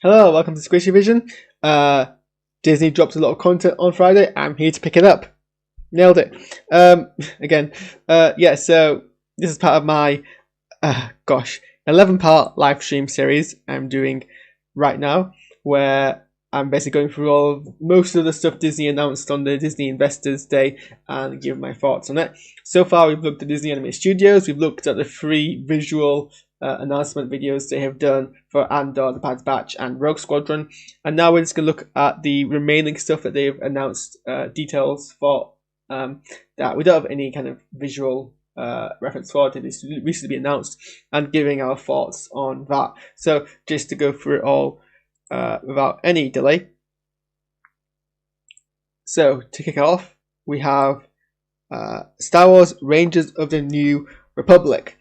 Hello, welcome to SquishiVision. Disney dropped a lot of content on Friday. I'm here to pick it up. Nailed it. Again, so this is part of my, 11-part live stream series I'm doing right now, where I'm basically going through most of the stuff Disney announced on the Disney Investors Day and give my thoughts on it. So far, we've looked at Disney Animated Studios. We've looked at the 3 visual announcement videos they have done for Andor, The Bad Batch, and Rogue Squadron. And now we're just going to look at the remaining stuff that they've announced details for that we don't have any kind of visual reference for it. It's recently been announced, and giving our thoughts on that. So just to go through it all without any delay. So to kick off, we have Star Wars Rangers of the New Republic.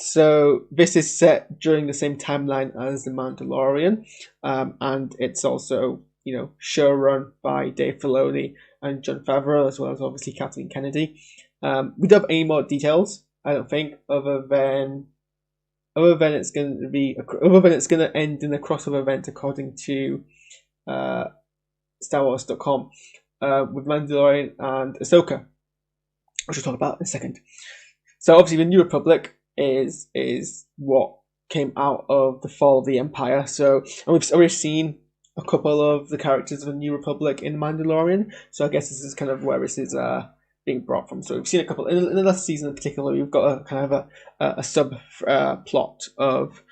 So this is set during the same timeline as The Mandalorian, and it's also, show run by Dave Filoni and Jon Favreau, as well as obviously Kathleen Kennedy. We don't have any more details, I don't think, other than it's going to end in a crossover event, according to StarWars.com, with Mandalorian and Ahsoka, which we'll talk about in a second. So obviously, the New Republic is what came out of the fall of the Empire. So, and we've already seen a couple of the characters of the New Republic in Mandalorian. So I guess this is kind of where this is being brought from. So we've seen a couple in the last season in particular. We've got a kind of a sub plot of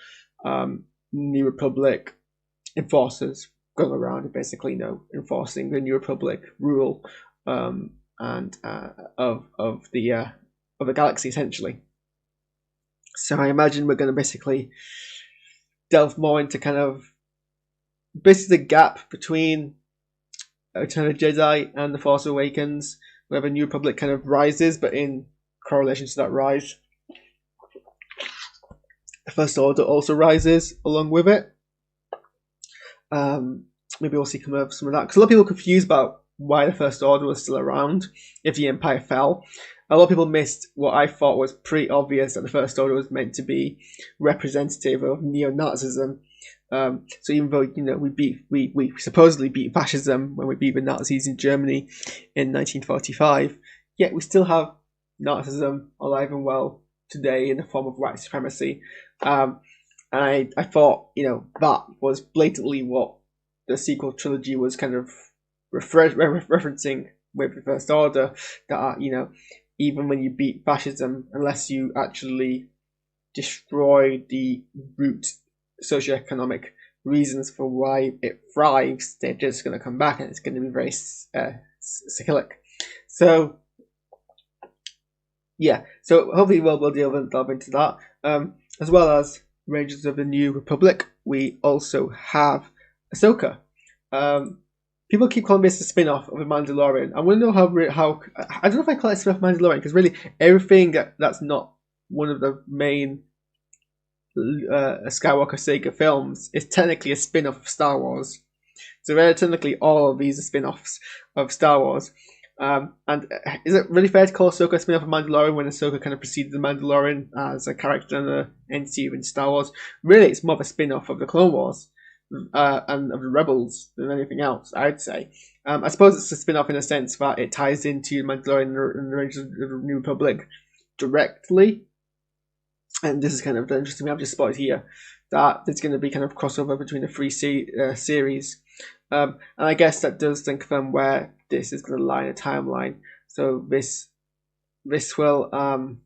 New Republic enforcers going around and basically, enforcing the New Republic rule and of the galaxy, essentially. So I imagine we're going to basically delve more into kind of basically the gap between Return of the Jedi and The Force Awakens, where the New Republic kind of rises, but in correlation to that rise, the First Order also rises along with it. Maybe we'll see some of that, because a lot of people are confused about why the First Order was still around if the Empire fell. A lot of people missed what I thought was pretty obvious, that the First Order was meant to be representative of neo-Nazism. So even though we supposedly beat fascism when we beat the Nazis in Germany in 1945, yet we still have Nazism alive and well today in the form of white supremacy. And I thought that was blatantly what the sequel trilogy was kind of referencing with the First Order, that even when you beat fascism, unless you actually destroy the root socioeconomic reasons for why it thrives, they're just going to come back, and it's going to be very cyclic. So hopefully we'll delve into that, as well as Rangers of the New Republic. We also have Ahsoka. People keep calling this a spin-off of The Mandalorian. I want to know how I don't know if I call it a spin-off of Mandalorian, because really everything that's not one of the main Skywalker saga films is technically a spin-off of Star Wars. So technically all of these are spin-offs of Star Wars. And is it really fair to call Ahsoka a spin-off of Mandalorian when Ahsoka kind of preceded the Mandalorian as a character and an entity in Star Wars? Really, it's more of a spin-off of the Clone Wars and of the Rebels than anything else, I'd say. I suppose it's a spin-off in a sense that it ties into Mandalorian and the Rangers of the New Republic directly. And this is kind of the interesting thing I've just spotted here, that there's going to be kind of crossover between the 3 series. And I guess that does then confirm where this is going to lie in a timeline. So this will I'm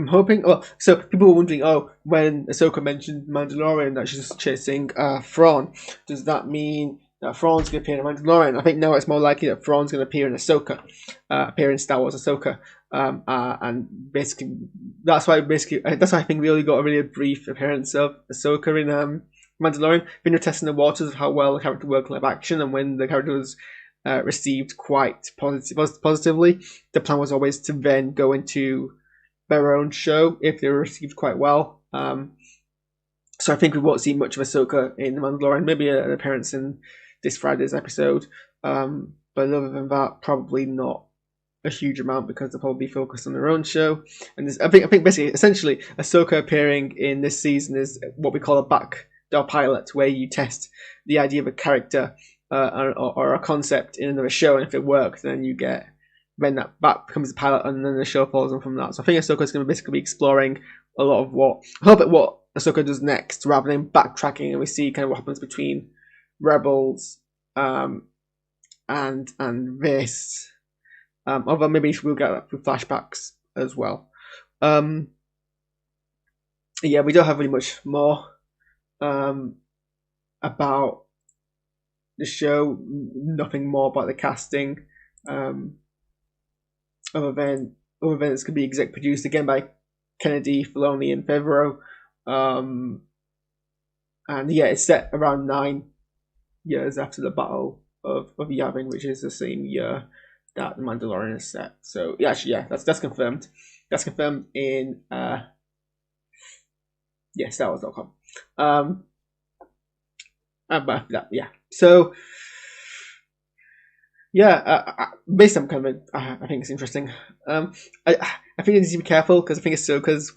hoping. Well, so people were wondering, when Ahsoka mentioned Mandalorian that she's chasing Thrawn, does that mean that Thrawn's going to appear in Mandalorian? I think no, it's more likely that Thrawn's going to appear in Ahsoka, appear in Star Wars Ahsoka, and basically that's why I think we only got a really brief appearance of Ahsoka in Mandalorian. Been testing the waters of how well the character worked in live action, and when the character was received quite positively, the plan was always to then go into their own show if they were received quite well. So I think we won't see much of Ahsoka in The Mandalorian, maybe an appearance in this Friday's episode. But other than that, probably not a huge amount because they'll probably be focused on their own show. And I think basically, essentially, Ahsoka appearing in this season is what we call a backdoor pilot, where you test the idea of a character or a concept in another show, and if it works, then that becomes a pilot, and then the show follows on from that. So I think Ahsoka is going to basically be exploring a lot of what Ahsoka does next, rather than backtracking, and we see kind of what happens between Rebels and this. Although maybe we'll get that through flashbacks as well. Yeah, we don't have really much more about the show. Nothing more about the casting, other than it's going to be exec produced again by Kennedy, Filoni, and Favreau. And yeah, it's set around 9 years after the Battle of Yavin, which is the same year that The Mandalorian is set. So yeah, actually, yeah, that's confirmed. That's confirmed in StarWars.com. But yeah. So yeah, based on kind of I think it's interesting. I think it needs to be careful because I think Ahsoka's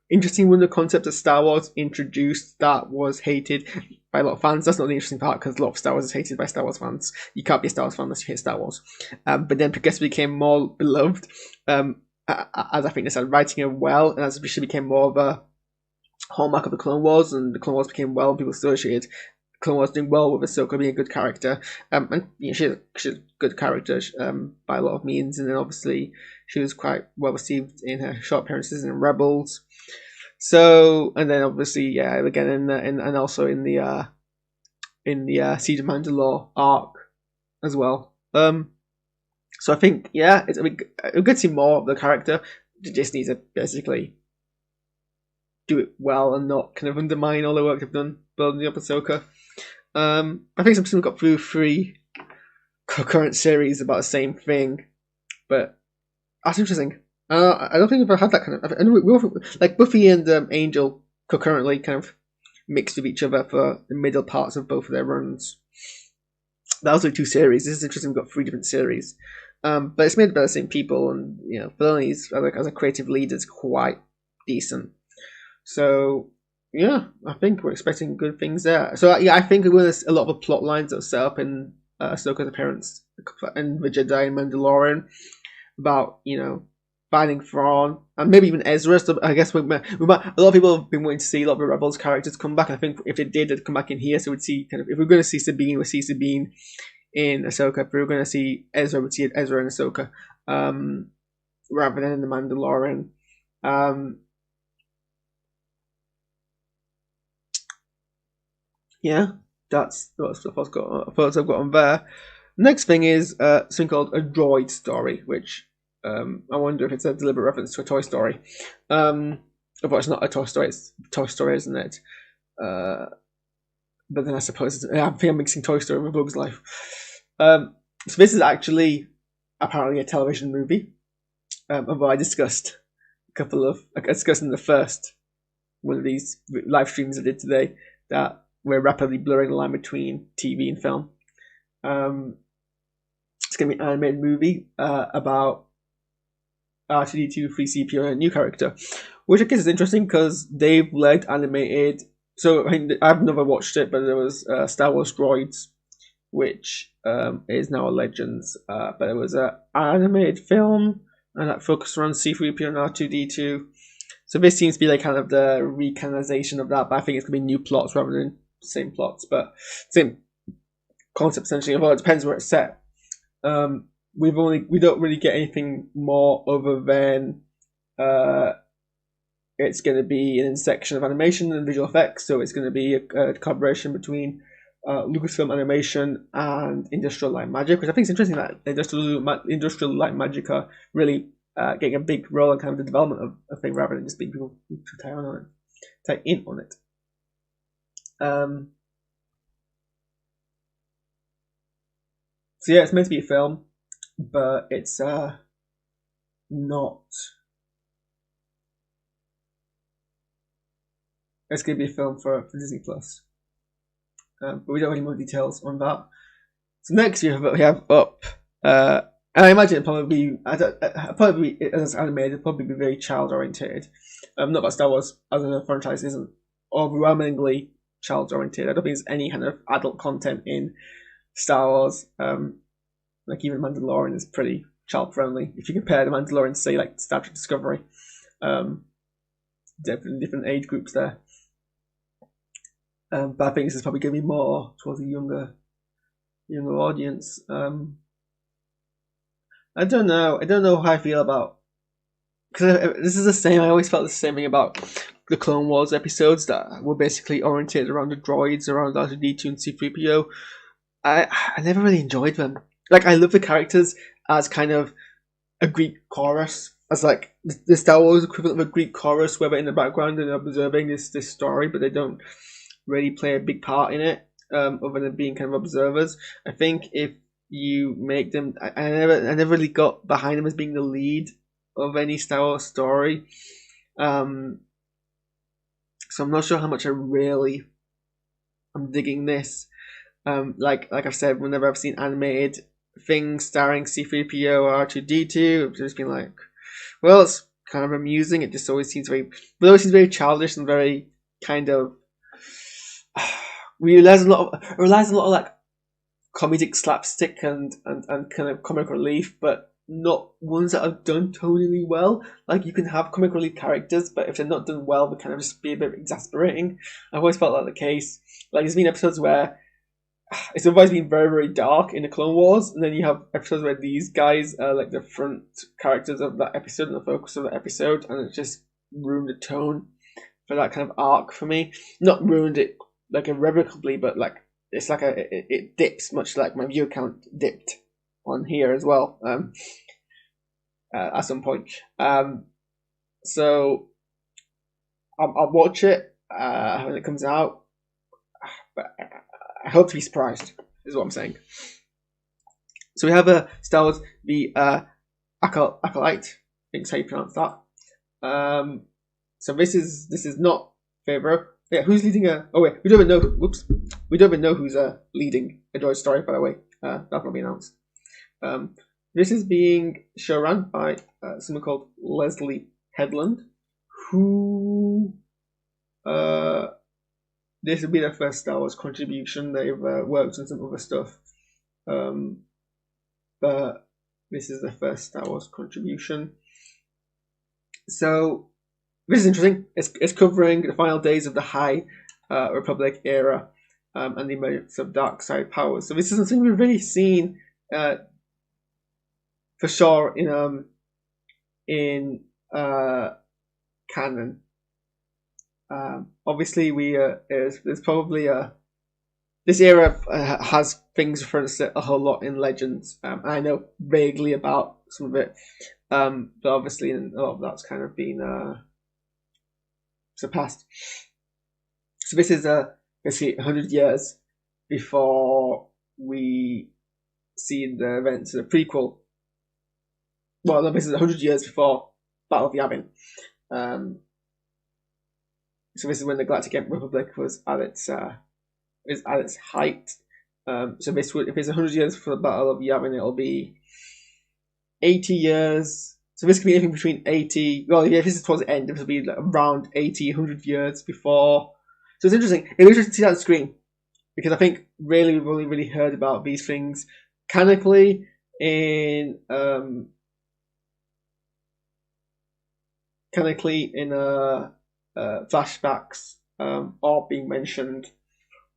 interesting when the concept of Star Wars introduced that was hated by a lot of fans. That's not the interesting part because a lot of Star Wars is hated by Star Wars fans. You can't be a Star Wars fan unless you hate Star Wars. But then progressively became more beloved as I think they started writing it well, and as she became more of a hallmark of the Clone Wars, and the Clone Wars became well, and people associated Clone Wars doing well with Ahsoka being a good character. And she's a good character by a lot of means, and then obviously she was quite well received in her short appearances in Rebels. So, and then obviously, yeah, again and also in the Siege of Mandalore arc as well. So I think, yeah, it's we could see more of the character. They just need to basically do it well and not kind of undermine all the work they've done building up Ahsoka. I think some people got through 3 concurrent series about the same thing, but that's interesting. I don't think we've ever had that kind of. I know we often, like Buffy and Angel concurrently kind of mixed with each other for the middle parts of both of their runs. That was like 2 series. This is interesting. We've got 3 different series, but it's made by the same people, and Filoni's as a creative lead is quite decent. So yeah, I think we're expecting good things there. So yeah, I think there's a lot of the plot lines that are set up in Ahsoka's appearance and the Jedi and Mandalorian about finding Thrawn and maybe even Ezra. So I guess we might. A lot of people have been waiting to see a lot of the Rebels characters come back. I think if they did, they'd come back in here. So we'd see kind of if we're going to see Sabine, we'll see Sabine in Ahsoka. If we're going to see Ezra, we'd see Ezra in Ahsoka, rather than in the Mandalorian. Yeah, that's stuff I've got on there. Next thing is something called a Droid Story, which I wonder if it's a deliberate reference to a Toy Story. But it's not a Toy Story; it's Toy Story, isn't it? But then I suppose I think I'm mixing Toy Story with Bug's Life. So this is actually apparently a television movie. Although I discussed in the first one of these live streams I did today that we're rapidly blurring the line between TV and film. It's going to be an animated movie about R2-D2, 3CPO, and a new character, which I guess is interesting because they've led animated. So I've never watched it, but there was Star Wars Droids, which is now a Legends. But it was an animated film and that focused around C3PO and R2-D2. So this seems to be like kind of the recanonization of that, but I think it's going to be new plots rather than same plots, but same concept essentially. Although it depends where it's set. We don't really get anything more other than it's going to be an intersection of animation and visual effects. So it's going to be a collaboration between Lucasfilm Animation and Industrial Light Magic, which I think is interesting that Industrial Light Magic are really getting a big role in kind of the development of a thing rather than just being people who tie in on it. So yeah, it's meant to be a film, but it's not. It's going to be a film for Disney Plus, but we don't have any more details on that. So next we have up And I imagine it'd probably as animated, it'd probably be very child oriented. Not that Star Wars as a franchise isn't overwhelmingly child oriented. I don't think there's any kind of adult content in Star Wars. Like even Mandalorian is pretty child friendly. If you compare the Mandalorian to say like Star Trek Discovery, definitely different age groups there. But I think this is probably going to be more towards a younger audience. I don't know. I don't know how I feel about, because this is the same. I always felt the same thing about the Clone Wars episodes that were basically oriented around the droids, around R2-D2 and C-3PO. I never really enjoyed them. Like, I love the characters as kind of a Greek chorus, as like the Star Wars equivalent of a Greek chorus, where they're in the background and observing this story, but they don't really play a big part in it, other than being kind of observers. I think if you make them, I never really got behind them as being the lead of any Star Wars story. So I'm not sure how much I'm digging this. Like I've said, whenever I've seen animated things starring C-3PO or R2-D2, I've just been like, well, it's kind of amusing. It just always seems very childish and very kind of relies a lot of like comedic slapstick and kind of comic relief, but not ones that are done tonally well. Like, you can have comic relief characters, but if they're not done well, they kind of just be a bit exasperating. I've always felt that the case. Like, there's been episodes where it's always been very, very dark in the Clone Wars, and then you have episodes where these guys are like the front characters of that episode and the focus of that episode, and it just ruined the tone for that kind of arc for me. Not ruined it like irrevocably, but like it's like it dips, much like my view count dipped on here as well, at some point. So I'll watch it when it comes out, but I hope to be surprised, is what I'm saying. So we have Star Wars, the Acolyte, I think that's how you pronounce that. So this is not Favreau. Yeah, who's leading oh wait, we don't even know. Whoops, we don't even know who's leading a Droid Story, by the way. That's not been announced. This is being showrun by someone called Leslie Headland, who this will be their first Star Wars contribution. They've worked on some other stuff, but this is their first Star Wars contribution. So this is interesting. It's covering the final days of the High Republic era and the emergence of dark side powers. So this is something we've really seen for sure in canon. Obviously, there's probably this era has things referenced a whole lot in Legends. And I know vaguely about some of it, but obviously a lot of that's kind of been surpassed. So this is basically 100 years before we see the events of the prequel. Well, no, this is 100 years before Battle of Yavin. So this is when the Galactic Republic was at its height. So this would, if it's 100 years for the Battle of Yavin, it'll be 80 years. So this could be anything between 80. Well, yeah, if this is towards the end, this will be like around 80, 100 years before. So it's interesting. It'll be interesting to see that on screen, because I think really we've only really heard about these things canonically in flashbacks, or being mentioned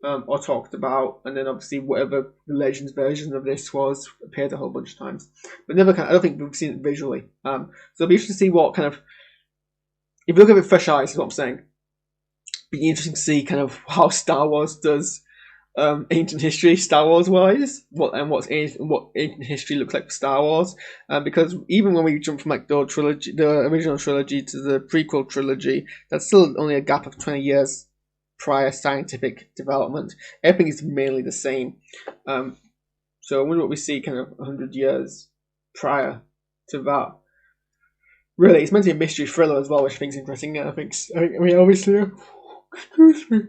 or talked about, and then obviously whatever the Legends version of this was appeared a whole bunch of times, but never I don't think we've seen it visually. So it'll be interesting to see what kind of, if you look at it with fresh eyes, is what I'm saying. Be interesting to see kind of how Star Wars does ancient history, Star Wars wise, what ancient history looks like for Star Wars, because even when we jump from like the original trilogy to the prequel trilogy, that's still only a gap of 20 years prior scientific development. Everything is mainly the same. So I wonder what we see kind of 100 years prior to that. Really, it's meant to be a mystery thriller as well, which I think is interesting. I mean, obviously, excuse me.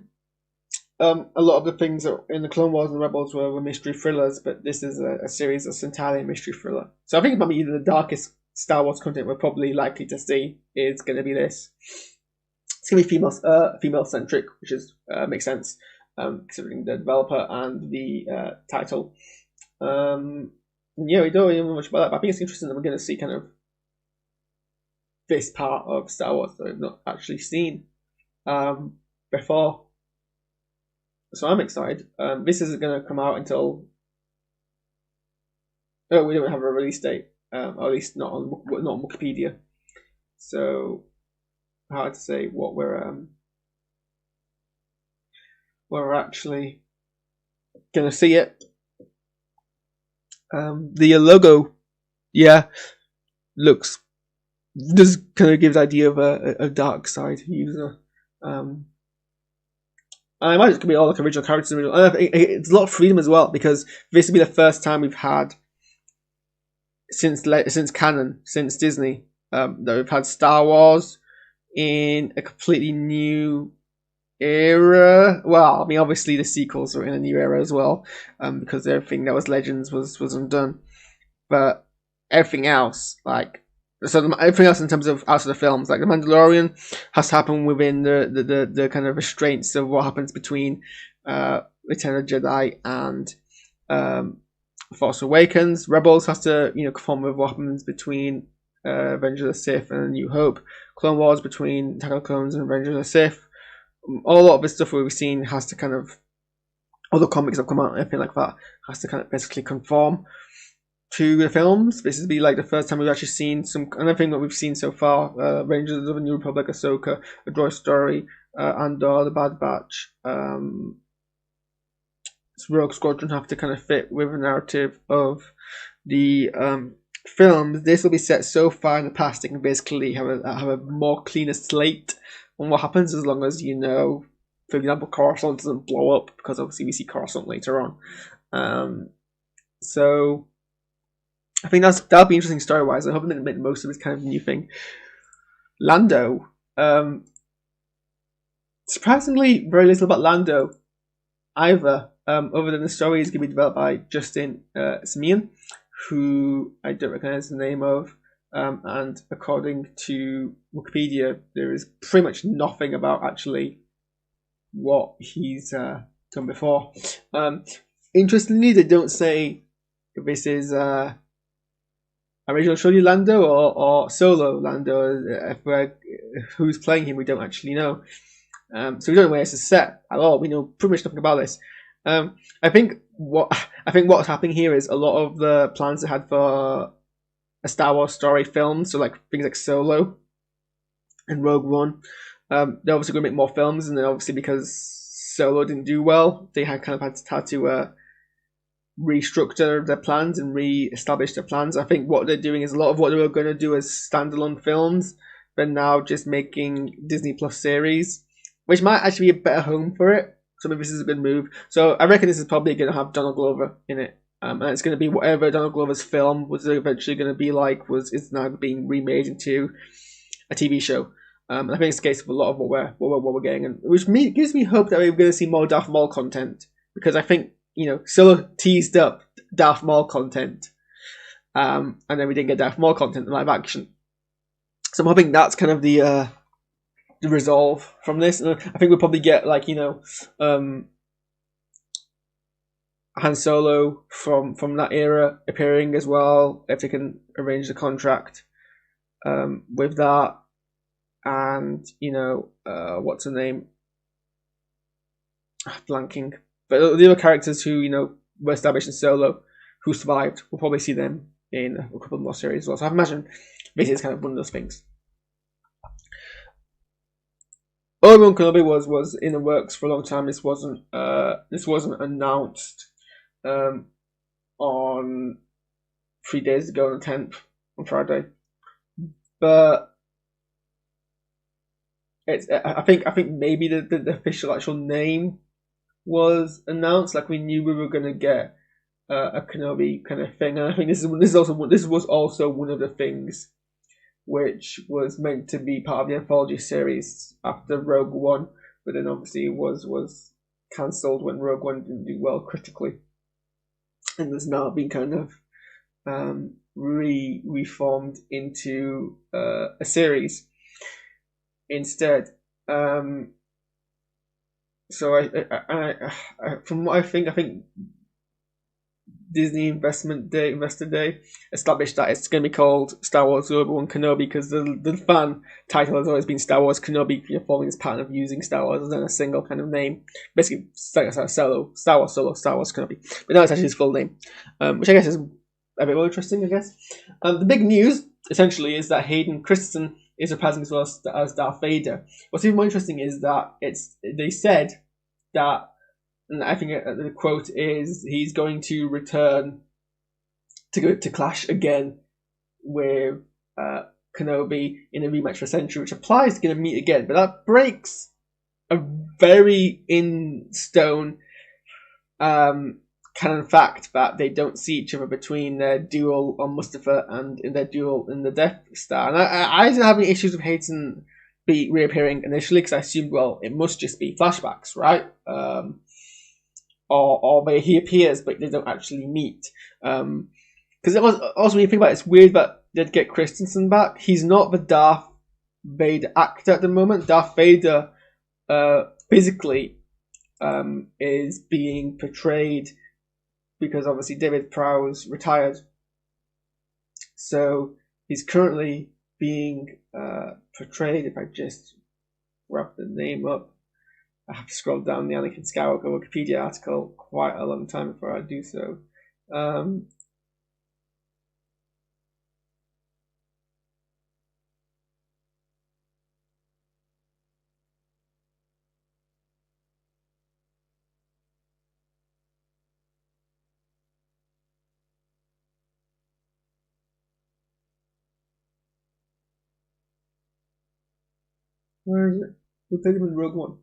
a lot of the things in the Clone Wars and Rebels were mystery thrillers, but this is a series that's entirely a mystery thriller. So I think maybe either the darkest Star Wars content we're probably likely to see is going to be this. It's going to be female centric, which is makes sense considering the developer and the title. Yeah, we don't really know much about that, but I think it's interesting that we're going to see kind of this part of Star Wars that we've not actually seen before. So I'm excited. This isn't going to come out until... Oh, we don't have a release date, or at least not on Wikipedia. So hard to say what we're actually going to see it. The logo, yeah, does kind of give the idea of a dark side user. I imagine it's going to be all like original characters. And it's a lot of freedom as well, because this will be the first time we've had since canon, since Disney, that we've had Star Wars in a completely new era. Well, I mean, obviously the sequels are in a new era as well, because everything that was Legends was undone. But everything else, everything else in terms of out of the films, like The Mandalorian, has to happen within the kind of restraints of what happens between Return of the Jedi and Force Awakens. Rebels has to conform with what happens between Revenge of the Sith and A New Hope. Clone Wars between Attack of the Clones and Revenge of the Sith. A lot of the stuff we've seen has to kind of, all the comics have come out and everything like that has to kind of basically conform to the films. This would be like the first time we've actually seen another thing that we've seen so far. Rangers of the New Republic, Ahsoka, A Droid Story, Andor, The Bad Batch. Rogue Squadron have to kind of fit with the narrative of the films. This will be set so far in the past, it can basically have a more cleaner slate on what happens, as long as for example, Coruscant doesn't blow up, because obviously we see Coruscant later on. So I think that'll be interesting story wise. I hope they make the most of this kind of new thing. Lando, surprisingly, very little about Lando either. Other than the story is going to be developed by Justin Simeon, who I don't recognize the name of. And according to Wikipedia, there is pretty much nothing about actually what he's done before. Interestingly, they don't say if this is original trilogy Lando or solo Lando. Who's playing him, we don't actually know. So we don't know where this is set at all. We know pretty much nothing about this. I think what's happening here is a lot of the plans they had for a Star Wars story film, so like things like Solo and Rogue One, they're obviously going to make more films, and then obviously because Solo didn't do well, they had to restructure their plans and re-establish their plans. I think what they're doing is a lot of what they were going to do as standalone films, but now just making Disney Plus series, which might actually be a better home for it. So maybe this is a good move. So I reckon this is probably going to have Donald Glover in it. And it's going to be whatever Donald Glover's film was eventually going to be like, is now being remade into a TV show. And I think it's the case of a lot of what we're getting, and which gives me hope that we're going to see more Darth Maul content, because I think Solo teased up Darth Maul content, and then we didn't get Darth Maul content in live action. So I'm hoping that's kind of the resolve from this, and I think we'll probably get Han Solo from that era appearing as well, if they can arrange the contract with that. And what's her name? Blanking. But the other characters who were established in Solo, who survived, we'll probably see them in a couple more series as well. So I imagine this is kind of one of those things. Obi-Wan Kenobi was in the works for a long time. This wasn't announced on 3 days ago on the 10th, on Friday, but I think maybe the official actual name was announced. Like, we knew we were going to get a Kenobi kind of thing, and I think this was also one of the things which was meant to be part of the anthology series after Rogue One, but then obviously was cancelled when Rogue One didn't do well critically, and has now been kind of reformed into a series instead. So I from what I think Disney Investor Day established that it's going to be called Star Wars Obi-Wan Kenobi, because the fan title has always been Star Wars Kenobi, following this pattern of using Star Wars as a single kind of name, basically Star Wars Solo, Star Wars Kenobi. But now it's actually his full name, which I guess is a bit more interesting, I guess. The big news essentially is that Hayden Christensen is reprising as well as Darth Vader. What's even more interesting is that they said that, and I think the quote is, he's going to return to clash again with Kenobi in a rematch for Century, which applies to going to meet again. But that breaks a very in stone canon fact that they don't see each other between their duel on Mustafar and in their duel in the Death Star. And I didn't have any issues with Hayden reappearing initially, because I assumed, well, it must just be flashbacks, right? Or he appears but they don't actually meet. Because it was also, when you think about it, it's weird that they'd get Christensen back. He's not the Darth Vader actor at the moment. Darth Vader physically is being portrayed, because obviously David Prowse retired. So he's currently being portrayed, if I just grab the name up, I have to scroll down the Anakin Skywalker Wikipedia article quite a long time before I do so. Where is it? We played him in Rogue One.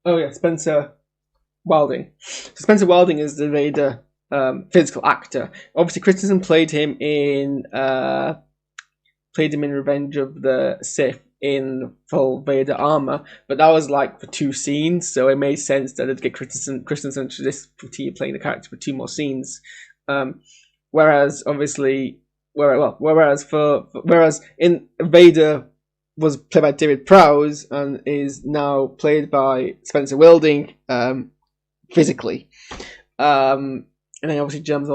Oh yeah, Spencer Wilding. So Spencer Wilding is the Vader physical actor. Obviously, Christensen played him in Revenge of the Sith in full Vader armor, but that was like for 2 scenes, so it made sense that they'd get Christensen to this continue playing the character for 2 more scenes. Whereas in Vader was played by David Prowse and is now played by Spencer Wilding physically. And then obviously James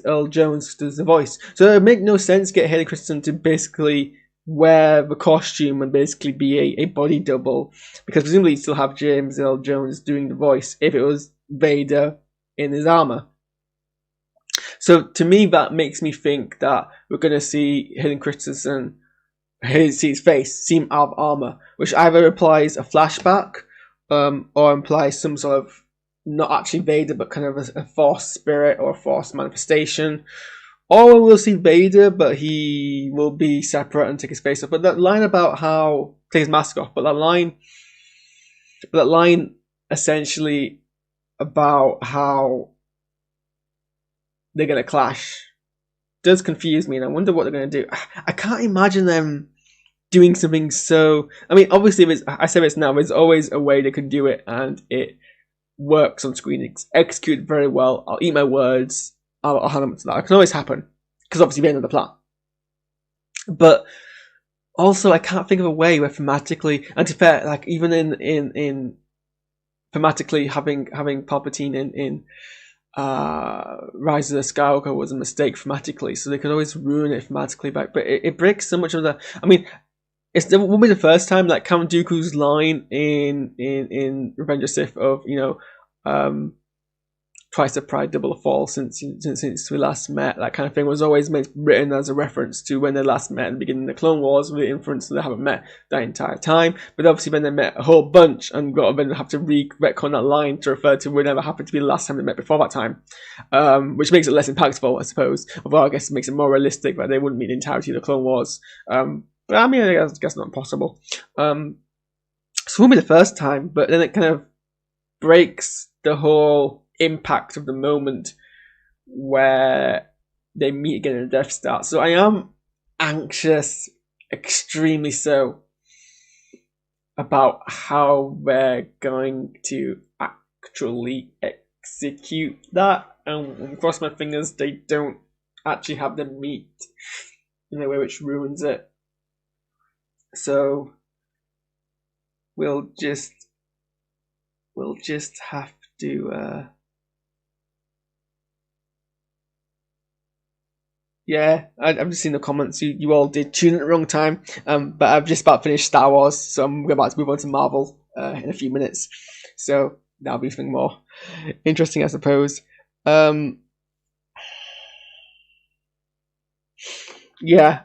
Earl Jones does the voice. So it would make no sense to get Hayden Christensen to basically wear the costume and basically be a body double, because presumably you'd still have James Earl Jones doing the voice if it was Vader in his armor. So to me, that makes me think that we're going to see Hayden Christensen, see his face, see him out of armor, which either implies a flashback or implies some sort of, not actually Vader, but kind of a Force spirit or a Force manifestation. Or we'll see Vader, but he will be separate and take his face off. But that line about how, take his mask off, but that line essentially about how they're going to clash does confuse me, and I wonder what they're going to do. I can't imagine them doing something so... I mean, obviously, I say this now, there's always a way they could do it, and it works on screen, it's executed very well. I'll eat my words, I'll hand them to that. It can always happen, because obviously we end the plot. But also, I can't think of a way where thematically, and to be fair, like even in thematically having Palpatine in Rise of the Skywalker was a mistake thematically, so they could always ruin it thematically back. But it breaks so much of the... I mean, it won't be the first time that Count Dooku's line in Revenge of the Sith of, twice the pride, double the fall since we last met. That kind of thing was always written as a reference to when they last met at the beginning of the Clone Wars, with the inference that they haven't met that entire time. But obviously, when they met a whole bunch and got then have to retcon that line to refer to whenever happened to be the last time they met before that time, which makes it less impactful, I suppose. Although I guess it makes it more realistic that they wouldn't meet the entirety of the Clone Wars. But I mean, I guess not impossible. So it won't be the first time, but then it kind of breaks the whole impact of the moment where they meet again in the Death Star. So I am anxious, extremely so, about how they're going to actually execute that. And cross my fingers they don't actually have them meet in a way which ruins it. So we'll just have to yeah, I've just seen the comments. You all did tune at the wrong time. But I've just about finished Star Wars, so I'm about to move on to Marvel in a few minutes. So that'll be something more interesting, I suppose. Yeah,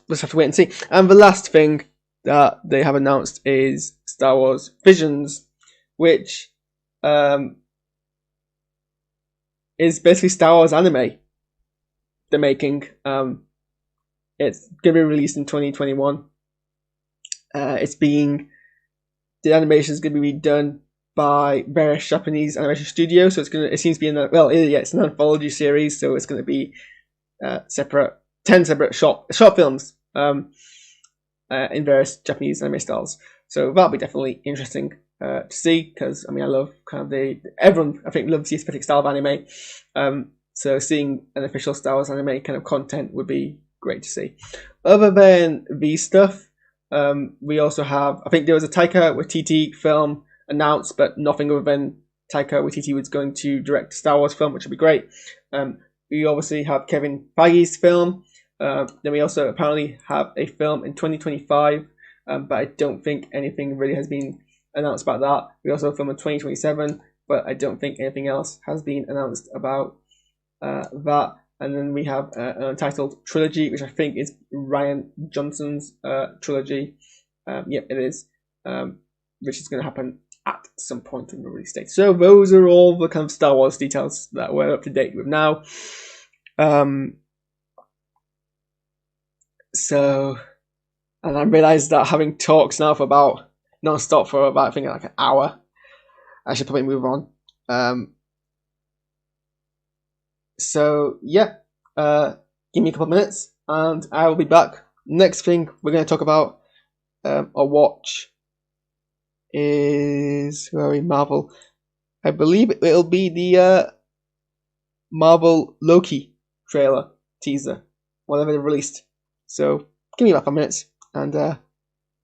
let's have to wait and see. And the last thing that they have announced is Star Wars Visions, which is basically Star Wars anime they're making. It's going to be released in 2021. The animation is going to be done by various Japanese animation studios. So it seems to be it's an anthology series. So it's going to be 10 separate short films in various Japanese anime styles. So that'll be definitely interesting to see, because I mean I love kind of everyone I think loves the aesthetic style of anime. So seeing an official Star Wars anime kind of content would be great to see. Other than these stuff, we also have, I think there was a Taika Waititi film announced, but nothing other than Taika Waititi was going to direct a Star Wars film, which would be great. We obviously have Kevin Feige's film. Then we also apparently have a film in 2025, but I don't think anything really has been announced about that. We also have a film in 2027, but I don't think anything else has been announced about that. And then we have an untitled trilogy, which I think is Rian Johnson's trilogy. Yep, it is, which is going to happen at some point in the release date. So those are all the kind of Star Wars details that we're up to date with now. So, and I realised that having talks now for about non-stop for about I think like an hour, I should probably move on. So yeah, give me a couple of minutes and I will be back. Next thing we're going to talk about or watch is Marvel. I believe it'll be the Marvel Loki trailer teaser, whatever they released. So give me about 5 minutes and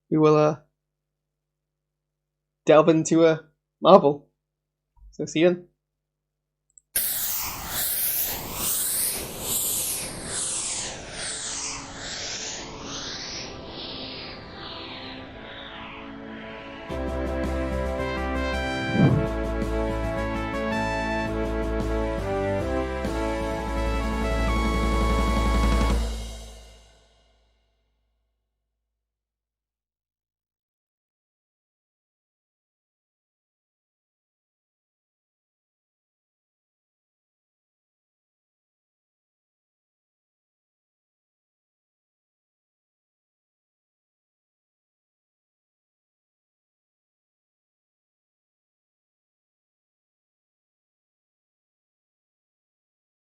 we will delve into Marvel. So see you then.